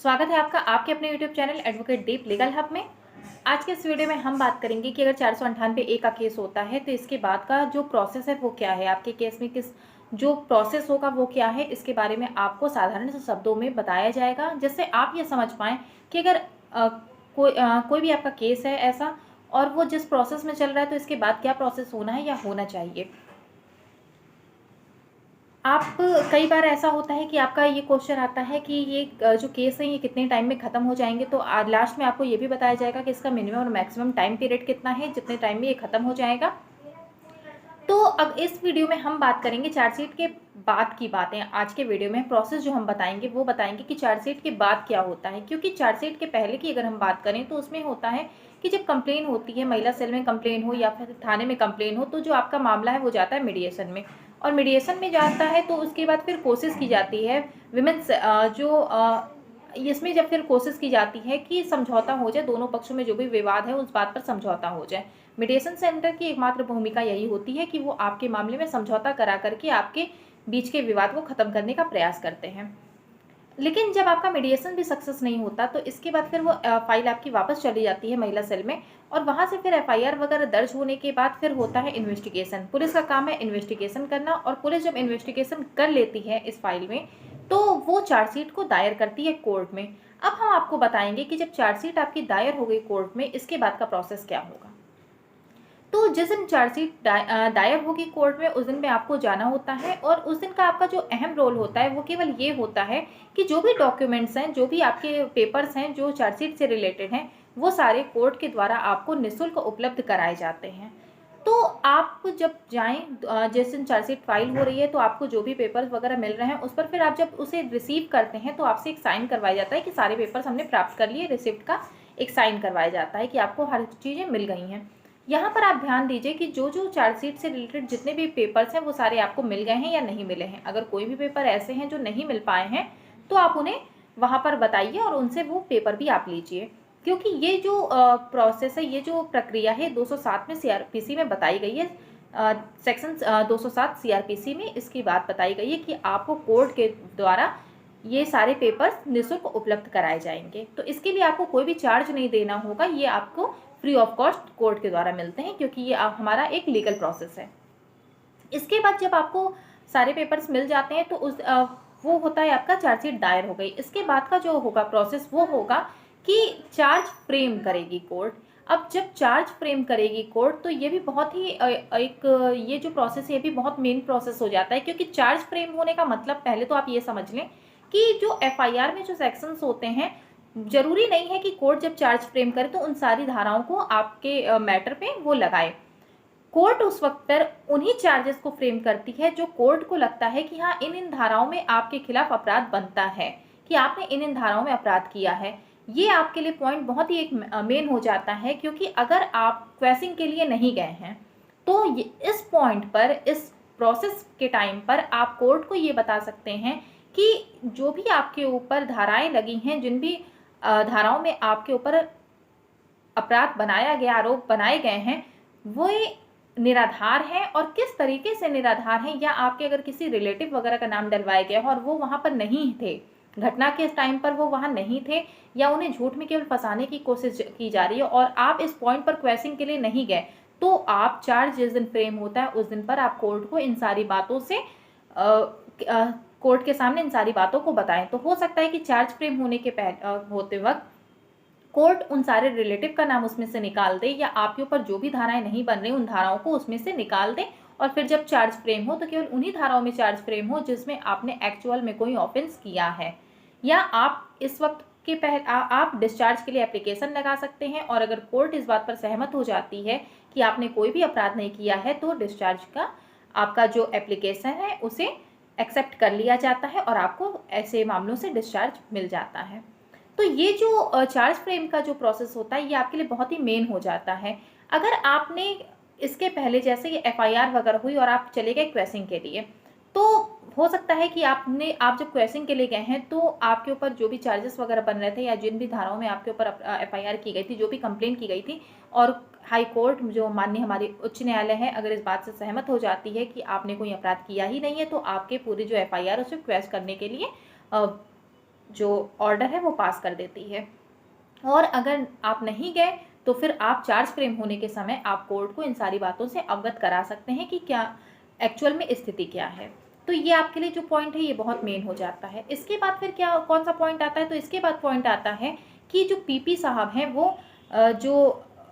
स्वागत है आपका आपके अपने YouTube channel advocate deep legal hub में। आज के इस वीडियो में हम बात करेंगे कि अगर 498 ए का केस होता है तो इसके बाद का जो प्रोसेस है वो क्या है, आपके केस में किस जो प्रोसेस होगा वो क्या है, इसके बारे में आपको साधारण से शब्दों में बताया जाएगा, जिससे आप ये समझ पाएँ कि अगर कोई भी आपका केस है ऐसा और वो जिस प्रोसेस में चल रहा है तो इसके बाद क्या प्रोसेस होना है या होना चाहिए। आप कई बार ऐसा होता है कि आपका ये क्वेश्चन आता है कि ये जो केस है ये कितने टाइम में ख़त्म हो जाएंगे, तो लास्ट में आपको ये भी बताया जाएगा कि इसका मिनिमम और मैक्सिमम टाइम पीरियड कितना है, जितने टाइम में ये ख़त्म हो जाएगा। तो अब इस वीडियो में हम बात करेंगे चार्जशीट के बाद की बातें। आज के वीडियो में प्रोसेस जो हम बताएंगे वो बताएंगे कि चार्जशीट के बाद क्या होता है, क्योंकि चार्जशीट के पहले की अगर हम बात करें तो उसमें होता है कि जब कंप्लेन होती है, महिला सेल में कंप्लेन हो या फिर थाने में कंप्लेन हो, तो जो आपका मामला है वो जाता है मीडिएशन में, और मीडिएशन में जाता है तो उसके बाद फिर कोशिश की जाती है विमेंस इसमें जब फिर कोशिश की जाती है कि समझौता हो जाए, दोनों पक्षों में जो भी विवाद है उस बात पर समझौता हो जाए। मीडिएशन सेंटर की एकमात्र भूमिका यही होती है कि वो आपके मामले में समझौता करा करके आपके बीच के विवाद को खत्म करने का प्रयास करते हैं। लेकिन जब आपका मीडिएशन भी सक्सेस नहीं होता तो इसके बाद फिर वो फाइल आपकी वापस चली जाती है महिला सेल में, और वहाँ से फिर एफआईआर वगैरह दर्ज होने के बाद फिर होता है इन्वेस्टिगेशन। पुलिस का काम है इन्वेस्टिगेशन करना, और पुलिस जब इन्वेस्टिगेशन कर लेती है इस फाइल में तो वो चार्जशीट को दायर करती है कोर्ट में। अब हम आपको बताएंगे कि जब चार्जशीट आपकी दायर हो गई कोर्ट में, इसके बाद का प्रोसेस क्या होगा। तो जिस दिन चार्जशीट दायर होगी कोर्ट में, उस दिन में आपको जाना होता है, और उस दिन का आपका जो अहम रोल होता है वो केवल ये होता है कि जो भी डॉक्यूमेंट्स हैं, जो भी आपके पेपर्स हैं जो चार्जशीट से रिलेटेड हैं, वो सारे कोर्ट के द्वारा आपको निःशुल्क उपलब्ध कराए जाते हैं। तो आप जब जाएं, जिस दिन चार्जशीट फाइल हो रही है तो आपको जो भी पेपर्स वगैरह मिल रहे हैं उस पर फिर आप जब उसे रिसीव करते हैं तो आपसे एक साइन करवाया जाता है कि सारे पेपर्स हमने प्राप्त कर लिए। रिसिप्ट का एक साइन करवाया जाता है कि आपको हर चीज़ें मिल गई हैं। यहाँ पर आप ध्यान दीजिए कि जो जो चार्जशीट से रिलेटेड जितने भी पेपर्स हैं वो सारे आपको मिल गए हैं या नहीं मिले हैं। अगर कोई भी पेपर ऐसे हैं जो नहीं मिल पाए हैं तो आप उन्हें वहाँ पर बताइए और उनसे वो पेपर भी आप लीजिए, क्योंकि ये जो प्रोसेस है, ये जो प्रक्रिया है 207 में सीआरपीसी में बताई गई है। सेक्शन 207 सीआरपीसी में इसकी बात बताई गई है कि आपको कोर्ट के द्वारा ये सारे पेपर्स निःशुल्क उपलब्ध कराए जाएंगे। तो इसके लिए आपको कोई भी चार्ज नहीं देना होगा, ये आपको फ्री ऑफ कॉस्ट कोर्ट के द्वारा मिलते हैं, क्योंकि ये हमारा एक लीगल प्रोसेस है। इसके बाद जब आपको सारे पेपर्स मिल जाते हैं तो वो होता है आपका चार्जशीट दायर हो गई। इसके बाद का जो होगा प्रोसेस वो होगा कि चार्ज फ्रेम करेगी कोर्ट। अब जब चार्ज फ्रेम करेगी कोर्ट तो ये भी बहुत ही ये जो प्रोसेस है ये भी बहुत मेन प्रोसेस हो जाता है, क्योंकि चार्ज फ्रेम होने का मतलब पहले तो आप ये समझ लें कि जो एफआईआर में जो सेक्शंस होते हैं, जरूरी नहीं है कि कोर्ट जब चार्ज फ्रेम करे तो उन सारी धाराओं को आपके मैटर पे वो लगाए। कोर्ट उस वक्त पर उन्हीं चार्जेस को फ्रेम करती है जो कोर्ट को लगता है कि हाँ इन इन धाराओं में आपके खिलाफ अपराध बनता है, कि आपने इन इन धाराओं में अपराध किया है। ये आपके लिए पॉइंट बहुत ही एक मेन हो जाता है, क्योंकि अगर आप क्वेसिंग के लिए नहीं गए हैं तो इस पॉइंट पर, इस प्रोसेस के टाइम पर आप कोर्ट को ये बता सकते हैं कि जो भी आपके ऊपर धाराएं लगी हैं, जिन भी धाराओं में आपके ऊपर अपराध बनाया गया, आरोप बनाए गए हैं, वो निराधार है, और किस तरीके से निराधार है, या आपके अगर किसी रिलेटिव वगैरह का नाम डलवाया गया और वो वहाँ पर नहीं थे, घटना के टाइम पर वो वहाँ नहीं थे, या उन्हें झूठ में केवल फंसाने की कोशिश की जा रही है और आप इस पॉइंट पर क्वेश्चन के लिए नहीं गए, तो आप चार्ज जिस दिन फ्रेम होता है उस दिन पर आप कोर्ट को इन सारी बातों से कोर्ट के सामने इन सारी बातों को बताएं। तो हो सकता है कि चार्ज फ्रेम होने के होते वक्त कोर्ट उन सारे रिलेटिव का नाम उसमें से निकाल दे, या आपके ऊपर जो भी धाराएं नहीं बन रही उन धाराओं को उसमें से निकाल दे, और फिर जब चार्ज फ्रेम हो तो केवल उन्हीं धाराओं में चार्ज फ्रेम हो जिसमें आपने एक्चुअल में कोई ऑफेंस किया है। या आप इस वक्त के आप डिस्चार्ज के लिए एप्लीकेशन लगा सकते हैं, और अगर कोर्ट इस बात पर सहमत हो जाती है कि आपने कोई भी अपराध नहीं किया है तो डिस्चार्ज का आपका जो एप्लीकेशन है उसे एक्सेप्ट कर लिया जाता है और आपको ऐसे मामलों से डिस्चार्ज मिल जाता है। तो ये जो चार्ज फ्रेम का जो प्रोसेस होता है ये आपके लिए बहुत ही मेन हो जाता है। अगर आपने इसके पहले जैसे ये एफआईआर वगैरह हुई और आप चले गए क्वेसिंग के लिए, तो हो सकता है कि आप जब क्वेसिंग के लिए गए हैं तो आपके ऊपर जो भी चार्जेस वगैरह बन रहे थे, या जिन भी धाराओं में आपके ऊपर एफआईआर की गई थी, जो भी कंप्लेन की गई थी, और हाई कोर्ट जो माननीय हमारी उच्च न्यायालय है अगर इस बात से सहमत हो जाती है कि आपने कोई अपराध किया ही नहीं है, तो आपके पूरी जो एफआईआर उसे क्वेश करने के लिए जो ऑर्डर है वो पास कर देती है। और अगर आप नहीं गए तो फिर आप चार्ज फ्रेम होने के समय आप कोर्ट को इन सारी बातों से अवगत करा सकते हैं कि क्या एक्चुअल में स्थिति क्या है। तो ये आपके लिए जो पॉइंट है ये बहुत मेन हो जाता है। इसके बाद फिर क्या कौन सा पॉइंट आता है, तो इसके बाद पॉइंट आता है कि जो पीपी साहब हैं वो जो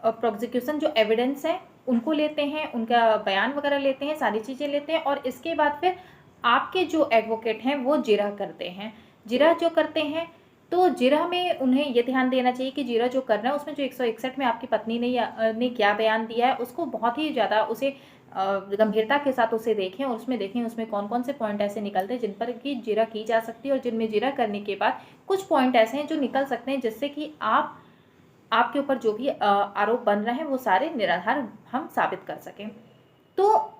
प्रोसिक्यूशन जो एविडेंस है उनको लेते हैं, उनका बयान वगैरह लेते हैं, सारी चीज़ें लेते हैं, और इसके बाद फिर आपके जो एडवोकेट हैं वो जिरह करते हैं। जिरह जो करते हैं तो जिरह में उन्हें ये ध्यान देना चाहिए कि जिरह जो कर रहा है उसमें जो 161 में आपकी पत्नी ने क्या बयान दिया है उसको बहुत ही ज़्यादा उसे गंभीरता के साथ उसे देखें, और उसमें देखें उसमें कौन कौन से पॉइंट ऐसे निकलते हैं जिन पर कि जिरह की जा सकती है, और जिनमें जिरह करने के बाद कुछ पॉइंट ऐसे हैं जो निकल सकते हैं जिससे कि आपके ऊपर जो भी आरोप बन रहे हैं वो सारे निराधार हम साबित कर सकें। तो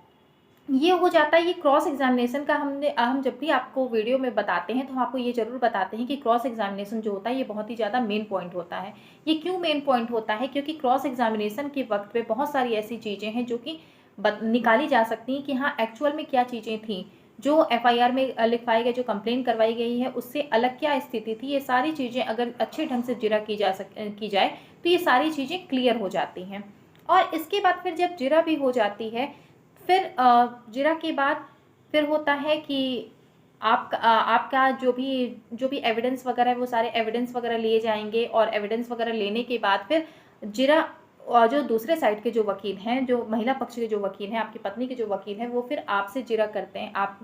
ये हो जाता है। ये क्रॉस एग्जामिनेशन का हम जब भी आपको वीडियो में बताते हैं तो हम आपको ये ज़रूर बताते हैं कि क्रॉस एग्जामिनेशन जो होता है ये बहुत ही ज़्यादा मेन पॉइंट होता है। ये क्यों मेन पॉइंट होता है, क्योंकि क्रॉस एग्जामिनेशन के वक्त पे बहुत सारी ऐसी चीज़ें हैं जो कि निकाली जा सकती हैं कि हाँ एक्चुअल में क्या चीज़ें थी, जो एफआईआर में लिखवाई गई, जो कंप्लेन करवाई गई है उससे अलग क्या स्थिति थी। ये सारी चीज़ें अगर अच्छे ढंग से जिरह की जाए तो ये सारी चीज़ें क्लियर हो जाती हैं। और इसके बाद फिर जब जिरह भी हो जाती है, फिर जिरह के बाद फिर होता है कि आपका जो भी एविडेंस वगैरह है वो सारे एविडेंस वगैरह लिए जाएंगे, और एविडेंस वगैरह लेने के बाद फिर जिरह जो दूसरे साइड के जो वकील हैं, जो महिला पक्ष के जो वकील हैं, आपकी पत्नी के जो वकील हैं, वो फिर आपसे जिरह करते हैं। आप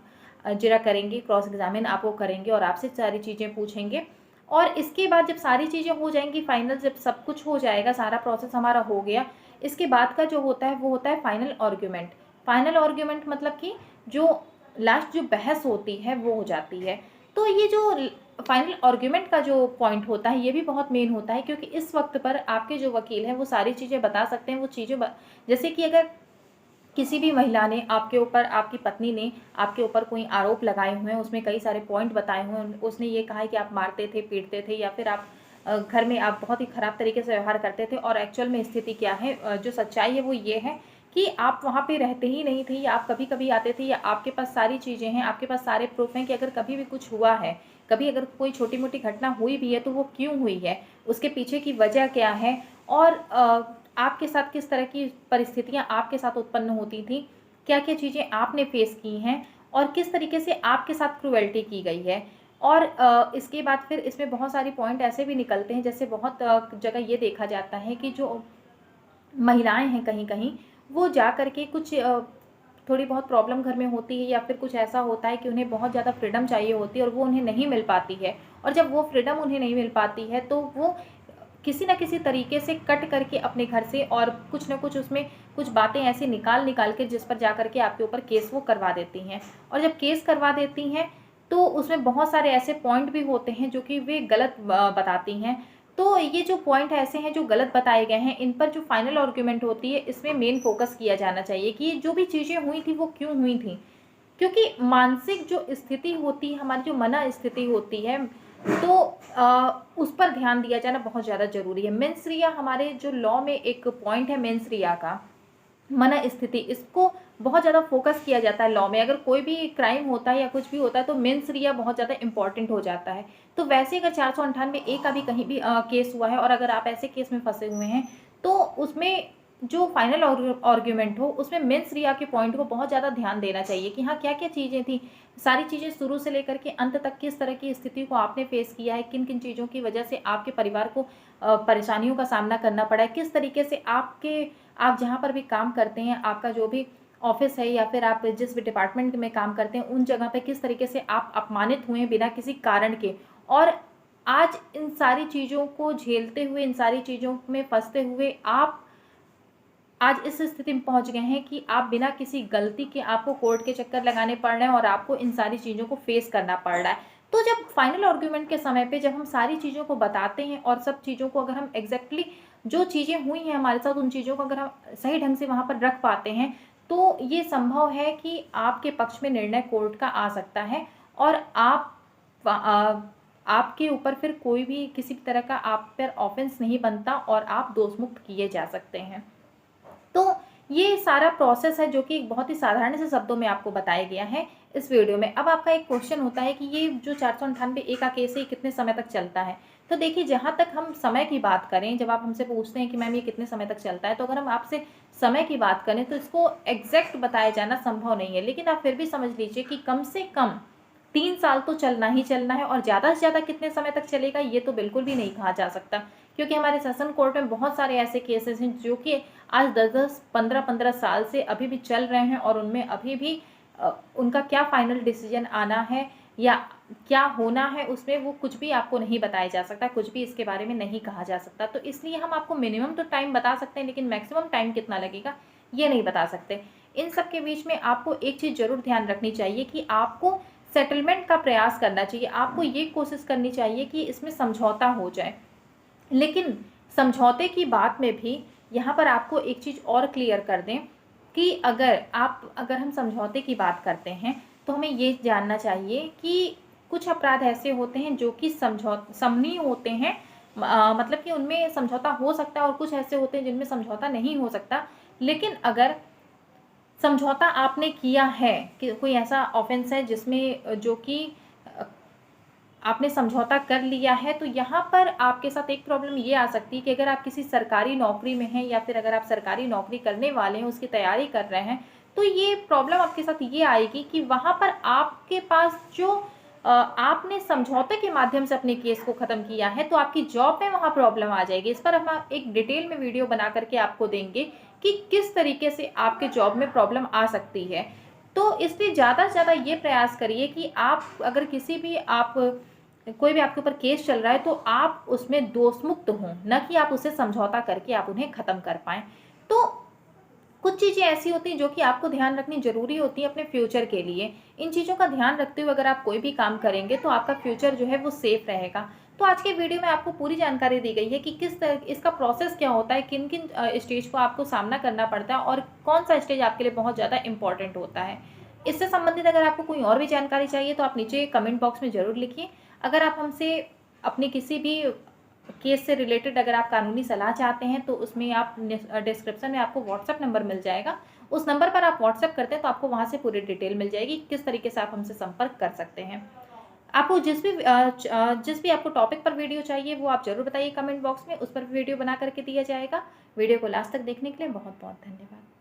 जिरह करेंगे, क्रॉस एग्जामिन आप वो करेंगे और आपसे सारी चीज़ें पूछेंगे। और इसके बाद जब सारी चीज़ें हो जाएंगी फाइनल, जब सब कुछ हो जाएगा, सारा प्रोसेस हमारा हो गया, इसके बाद का जो होता है वो होता है फाइनल आर्ग्यूमेंट। फाइनल आर्ग्यूमेंट मतलब कि जो लास्ट जो बहस होती है वो हो जाती है। तो ये जो फाइनल आर्ग्यूमेंट का जो पॉइंट होता है ये भी बहुत मेन होता है, क्योंकि इस वक्त पर आपके जो वकील हैं वो सारी चीज़ें बता सकते हैं। वो चीज़ें जैसे कि अगर किसी भी महिला ने आपके ऊपर, आपकी पत्नी ने आपके ऊपर कोई आरोप लगाए हुए हैं, उसमें कई सारे पॉइंट बताए हुए हैं, उसने ये कहा है कि आप मारते थे, पीटते थे, या फिर आप घर में आप बहुत ही ख़राब तरीके से व्यवहार करते थे, और एक्चुअल में स्थिति क्या है, जो सच्चाई है वो ये है कि आप वहाँ पे रहते ही नहीं थे, या आप कभी कभी आते थे, या आपके पास सारी चीज़ें हैं, आपके पास सारे प्रूफ हैं कि अगर कभी भी कुछ हुआ है, कभी अगर कोई छोटी मोटी घटना हुई भी है तो वो क्यों हुई है, उसके पीछे की वजह क्या है, और आपके साथ किस तरह की परिस्थितियाँ आपके साथ उत्पन्न होती थी, क्या क्या चीज़ें आपने फेस की हैं, और किस तरीके से आपके साथ क्रूएल्टी की गई है। और इसके बाद फिर इसमें बहुत सारी पॉइंट ऐसे भी निकलते हैं, जैसे बहुत जगह ये देखा जाता है कि जो महिलाएं हैं कहीं कहीं वो जा कर के कुछ थोड़ी बहुत प्रॉब्लम घर में होती है, या फिर कुछ ऐसा होता है कि उन्हें बहुत ज़्यादा फ्रीडम चाहिए होती है और वो उन्हें नहीं मिल पाती है, और जब वो फ्रीडम उन्हें नहीं मिल पाती है तो वो किसी न किसी तरीके से कट करके अपने घर से और कुछ न कुछ उसमें कुछ बातें ऐसी निकाल के जिस पर जा कर के आपके ऊपर केस वो करवा देती हैं। और जब केस करवा देती हैं तो उसमें बहुत सारे ऐसे पॉइंट भी होते हैं जो कि वे गलत बताती हैं। तो ये जो पॉइंट ऐसे हैं जो गलत बताए गए हैं, इन पर जो फाइनल आर्ग्यूमेंट होती है इसमें मेन फोकस किया जाना चाहिए कि जो भी चीज़ें हुई थी वो क्यों हुई थी। क्योंकि मानसिक जो स्थिति होती है, हमारी जो मना स्थिति होती है, तो उस पर ध्यान दिया जाना बहुत ज़्यादा ज़रूरी है। मेंस रिया हमारे जो लॉ में एक पॉइंट है, मेंस रिया का मन स्थिति, इसको बहुत ज़्यादा फोकस किया जाता है लॉ में। अगर कोई भी क्राइम होता है या कुछ भी होता है तो मेंस रिया बहुत ज़्यादा इंपॉर्टेंट हो जाता है। तो वैसे अगर 498A का भी कहीं भी केस हुआ है और अगर आप ऐसे केस में फंसे हुए हैं तो उसमें जो फाइनल आर्ग्यूमेंट हो उसमें मेंस रिया के पॉइंट को बहुत ज़्यादा ध्यान देना चाहिए कि हाँ क्या क्या चीज़ें थी, सारी चीज़ें शुरू से लेकर के अंत तक किस तरह की स्थिति को आपने फेस किया है, किन किन चीज़ों की वजह से आपके परिवार को परेशानियों का सामना करना पड़ा है, किस तरीके से आप जहाँ पर भी काम करते हैं, आपका जो भी ऑफिस है या फिर आप जिस भी डिपार्टमेंट में काम करते हैं उन जगह पे किस तरीके से आप अपमानित हुए हैं बिना किसी कारण के। और आज इन सारी चीज़ों को झेलते हुए, इन सारी चीज़ों में फंसते हुए आप आज इस स्थिति में पहुंच गए हैं कि आप बिना किसी गलती के आपको कोर्ट के चक्कर लगाने पड़ रहे हैं और आपको इन सारी चीज़ों को फेस करना पड़ रहा है। तो जब फाइनल आर्ग्यूमेंट के समय पे जब हम सारी चीज़ों को बताते हैं और सब चीज़ों को अगर हम एग्जैक्टली जो चीज़ें हुई हैं हमारे साथ उन चीज़ों को अगर हम सही ढंग से वहाँ पर रख पाते हैं तो ये संभव है कि आपके पक्ष में निर्णय कोर्ट का आ सकता है और आपके ऊपर फिर कोई भी किसी भी तरह का आप पर ऑफेंस नहीं बनता और आप दोषमुक्त किए जा सकते हैं। तो ये सारा प्रोसेस है जो कि बहुत ही साधारण से शब्दों में आपको बताया गया है। इस वीडियो में। अब आपका एक क्वेश्चन होता है कि ये जो 498 ए का केस है ये कितने समय तक चलता है। तो देखिए, जहाँ तक हम समय की बात करें, जब आप हमसे पूछते हैं कि मैम ये कितने समय तक चलता है, तो अगर हम आपसे समय की बात करें तो इसको एग्जैक्ट बताया जाना संभव नहीं है, लेकिन आप फिर भी समझ लीजिए कि कम से कम 3 साल तो चलना ही चलना है। और ज़्यादा से ज़्यादा कितने समय तक चलेगा ये तो बिल्कुल भी नहीं कहा जा सकता, क्योंकि हमारे सेशन कोर्ट में बहुत सारे ऐसे केसेस हैं जो कि आज 10-10, 15-15 साल से अभी भी चल रहे हैं, और उनमें अभी भी उनका क्या फाइनल डिसीजन आना है या क्या होना है उसमें, वो कुछ भी आपको नहीं बताया जा सकता, कुछ भी इसके बारे में नहीं कहा जा सकता। तो इसलिए हम आपको मिनिमम तो टाइम बता सकते हैं, लेकिन मैक्सिमम टाइम कितना लगेगा ये नहीं बता सकते। इन सब के बीच में आपको एक चीज़ ज़रूर ध्यान रखनी चाहिए कि आपको सेटलमेंट का प्रयास करना चाहिए। आपको ये कोशिश करनी चाहिए कि इसमें समझौता हो जाए। लेकिन समझौते की बात में भी यहाँ पर आपको एक चीज़ और क्लियर कर दें कि अगर हम समझौते की बात करते हैं तो हमें ये जानना चाहिए कि कुछ अपराध ऐसे होते हैं जो कि समनीय होते हैं, मतलब कि उनमें समझौता हो सकता है, और कुछ ऐसे होते हैं जिनमें समझौता नहीं हो सकता। लेकिन अगर समझौता आपने किया है कि कोई ऐसा ऑफेंस है जिसमें जो कि आपने समझौता कर लिया है, तो यहाँ पर आपके साथ एक प्रॉब्लम ये आ सकती है कि अगर आप किसी सरकारी नौकरी में हैं या फिर अगर आप सरकारी नौकरी करने वाले हैं, उसकी तैयारी कर रहे हैं, तो ये प्रॉब्लम आपके साथ ये आएगी कि वहाँ पर आपके पास जो आपने समझौते के माध्यम से अपने केस को ख़त्म किया है, तो आपकी जॉब में वहाँ प्रॉब्लम आ जाएगी। इस पर हम एक डिटेल में वीडियो बना करके आपको देंगे कि किस तरीके से आपके जॉब में प्रॉब्लम आ सकती है। तो इसलिए ज़्यादा से ज़्यादा ये प्रयास करिए कि आप अगर कोई भी आपके ऊपर केस चल रहा है तो आप उसमें दोषमुक्त हों, न कि आप उससे समझौता करके आप उन्हें ख़त्म कर पाएँ। तो कुछ चीज़ें ऐसी होती हैं जो कि आपको ध्यान रखनी ज़रूरी होती है अपने फ्यूचर के लिए। इन चीज़ों का ध्यान रखते हुए अगर आप कोई भी काम करेंगे तो आपका फ्यूचर जो है वो सेफ़ रहेगा। तो आज के वीडियो में आपको पूरी जानकारी दी गई है कि किस तरह इसका प्रोसेस क्या होता है, किन-किन स्टेज को आपको सामना करना पड़ता है और कौन-सा स्टेज आपके लिए बहुत ज़्यादा इम्पोर्टेंट होता है। इससे संबंधित अगर आपको कोई और भी जानकारी चाहिए तो आप नीचे कमेंट बॉक्स में ज़रूर लिखिए। अगर आप हमसे अपनी किसी भी केस से रिलेटेड अगर आप कानूनी सलाह चाहते हैं तो उसमें आप डिस्क्रिप्शन में आपको व्हाट्सएप नंबर मिल जाएगा। उस नंबर पर आप व्हाट्सएप करते हैं तो आपको वहाँ से पूरी डिटेल मिल जाएगी, किस तरीके से आप हमसे संपर्क कर सकते हैं। आपको जिस भी आपको टॉपिक पर वीडियो चाहिए वो आप ज़रूर बताइए कमेंट बॉक्स में, उस पर वीडियो बना करके दिया जाएगा। वीडियो को लास्ट तक देखने के लिए बहुत-बहुत धन्यवाद।